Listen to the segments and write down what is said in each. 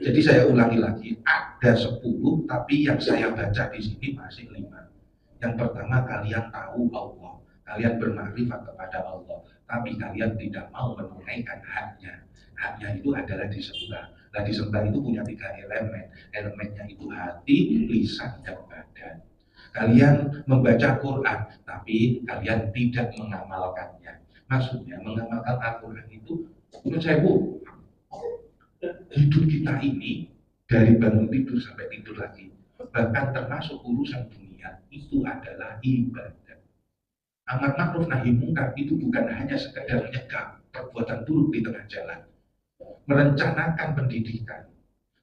Jadi saya ulangi lagi, ada 10, tapi yang saya baca di sini masih 5. Yang pertama, kalian tahu Allah, kalian bermakrifat kepada Allah, tapi kalian tidak mau menunaikan haknya. Haknya itu adalah disembah. Nah, disembah itu punya 3 elemen. Elemennya itu hati, lisan, dan badan. Kalian membaca Quran, tapi kalian tidak mengamalkannya. Maksudnya mengamalkan Al-Quran itu, menurut saya, hidup kita ini dari bangun tidur sampai tidur lagi, bahkan termasuk urusan dunia, itu adalah ibadah. Amar ma'ruf nahi mungkar itu bukan hanya sekadar menyegah perbuatan buruk di tengah jalan, merencanakan pendidikan,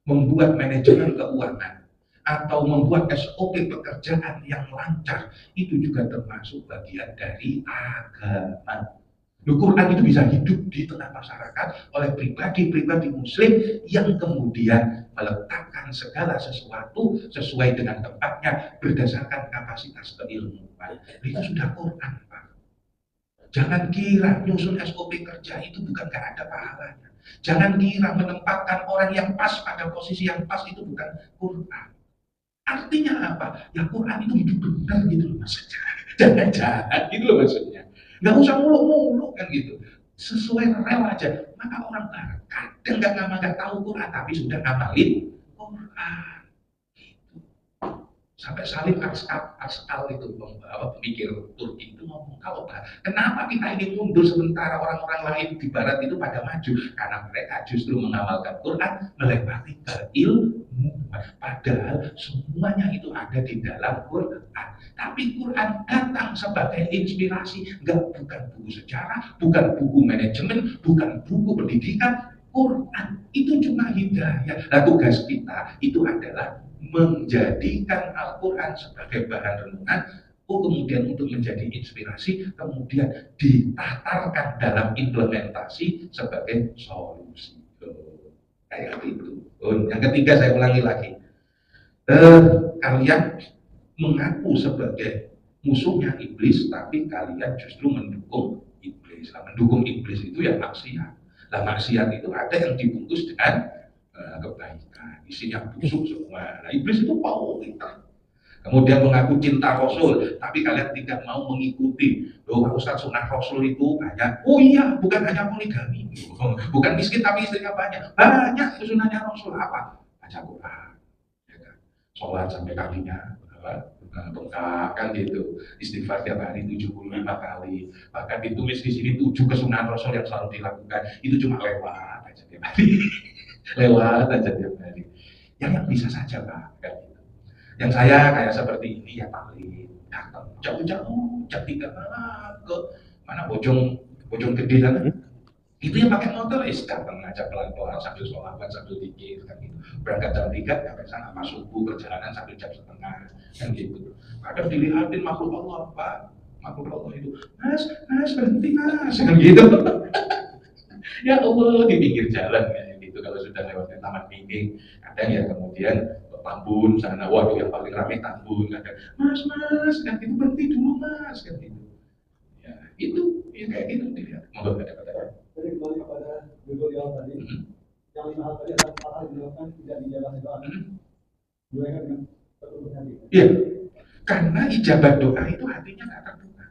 membuat manajemen keuangan, atau membuat SOP pekerjaan yang lancar, itu juga termasuk bagian dari agama. Quran itu bisa hidup di tengah masyarakat oleh pribadi-pribadi muslim yang kemudian meletakkan segala sesuatu sesuai dengan tempatnya berdasarkan kapasitas keilmuan. Itu sudah Quran, Pak. Jangan kira nyusun SOP kerja itu bukan gak ada pahalanya. Jangan kira menempatkan orang yang pas pada posisi yang pas itu bukan Quran. Artinya apa? Ya Quran itu hidup benar gitu loh maksudnya. Jangan-jangan gitu loh maksudnya. Nggak usah muluk-muluk kan gitu. Sesuai rel aja. Maka orang barat kadang nggak tahu Quran tapi sudah ngamalin Quran. Gitu. Sampai Salim Askal itu pemikir Turki itu ngomong, kalau kenapa kita ini mundur sementara orang-orang lain di barat itu pada maju? Karena mereka justru mengamalkan Quran melewati keilmuan. Padahal semuanya itu ada di dalam Quran. Tapi Quran datang sebagai inspirasi, bukan buku sejarah, bukan buku manajemen, bukan buku pendidikan. Quran itu cuma hidayah. Nah, tugas kita itu adalah menjadikan Al-Quran sebagai bahan renungan, kemudian untuk menjadi inspirasi, kemudian ditatarkan dalam implementasi sebagai solusi. Kayak gitu. Yang ketiga, saya ulangi lagi. Kalian mengaku sebagai musuhnya iblis, tapi kalian justru mendukung iblis. Nah, mendukung iblis itu ya maksiat. Nah, maksiat itu ada yang dibungkus dengan kebaikan, isinya busuk semua. Nah, iblis itu mau kita. Kemudian mengaku cinta Rasul, tapi kalian tidak mau mengikuti. Ustaz sunnah Rasul itu banyak. Oh iya, bukan hanya poligami, bukan miskin tapi istrinya banyak. Banyak itu sunnahnya Rasul. Apa? Baca Quran, ya kan? Sholat sampai kalinya bengkak kan gitu, istighfar tiap hari 75 kali, bahkan ditulis di sini 7 kesunahan Rasul yang selalu dilakukan. Itu cuma lewat aja tiap hari. Lewat aja tiap hari. Yang bisa saja Pak, kan gitu. Yang saya kayak seperti ini ya paling datang jauh-jauh, jam 3 malam ke mana Bojong Gede sana. Itu yang pakai motor, datang ngajak pelan-pelan sambil sholawat sambil dikir kan gitu. Berangkat jam 3 sampai sana, masuk subuh perjalanan sampai jam 1:30 kan gitu. Kadang dilihatin makhluk Allah, Pak, makhluk Allah itu, mas berhenti mas, kan gitu. Ya Allah, di pinggir jalan kayak gitu. Kalau sudah lewat Taman Mini, kadang ya kemudian ke Tambun sana, waduh yang paling ramai Tambun, kadang mas kan gitu, berhenti dulu mas kan gitu. Ya itu ya kayak gitu dilihat. Monggo kata-kata. Jadi kembali kepada judul yang tadi, yang 5 hal tadi adalah 4 hal yang dilakukan tidak dijabah doa. Mulaikan dengan tertutup hati. Iya, karena ijabah doa itu hatinya nggak terbuka.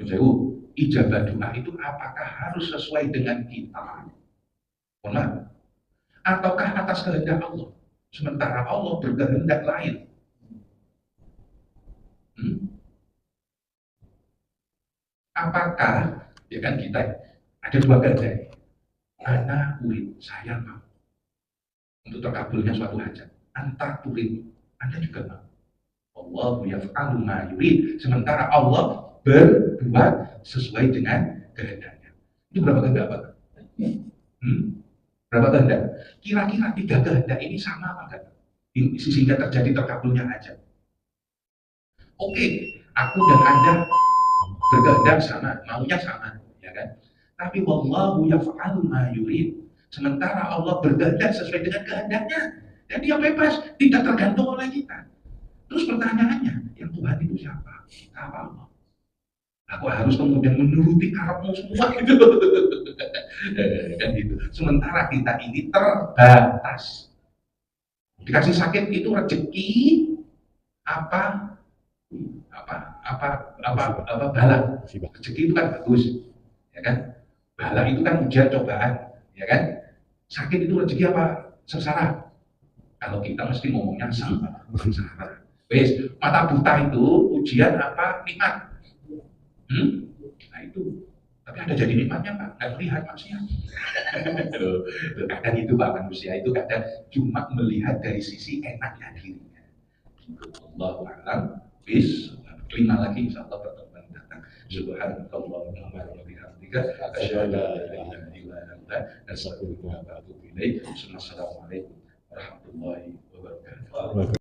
Jauh, ijabah doa itu apakah harus sesuai dengan kita? Mohon, ataukah atas kehendak Allah? Sementara Allah berkehendak lain. Apakah ya kan kita ada 2 kehendak. Ana urid, saya mau untuk terkabulnya suatu hajat. Anta turid, Anda juga mau. Allahu yaf'alu ma yurid. Sementara Allah berbuat sesuai dengan kehendaknya. Itu berapa kehendak, Pak? Berapa kehendak? Kira-kira 3 kehendak ini sama apa enggak? Sehingga terjadi terkabulnya hajat. Oke, aku dan Anda berkehendak sama, maunya sama, ya kan? Tapi wallahu yaf'alu ma yurid. Sementara Allah berkehendak sesuai dengan kehendaknya. Dan dia bebas, tidak tergantung oleh kita. Terus pertanyaannya, yang Tuhan itu siapa? Kita apa Allah? Aku harus kemudian menuruti karepmu semua gitu. Kan gitu. Sementara kita ini terbatas. Dikasih sakit itu rezeki apa bala. Rezeki itu kan bagus, ya kan? Bala itu kan ujian cobaan, ya kan? Sakit itu rezeki apa? Sengsara. Kalau kita mesti ngomongnya sama, sengsara. Wes, mata buta itu ujian apa? Nikmat. Nah itu. Tapi ada jadi nikmatnya Pak, nggak melihat maksudnya. Kadang itu Pak, manusia itu kadang cuma melihat dari sisi enaknya dirinya. Allahu a'lam. Bis, kelima lagi insya Allah pertemuan datang. Subhanallahumma wa bihamdika asyhadu an la ilaha illa anta astaghfiruka wa atubu ilaik. Assalamualaikum warahmatullahi wabarakatuh.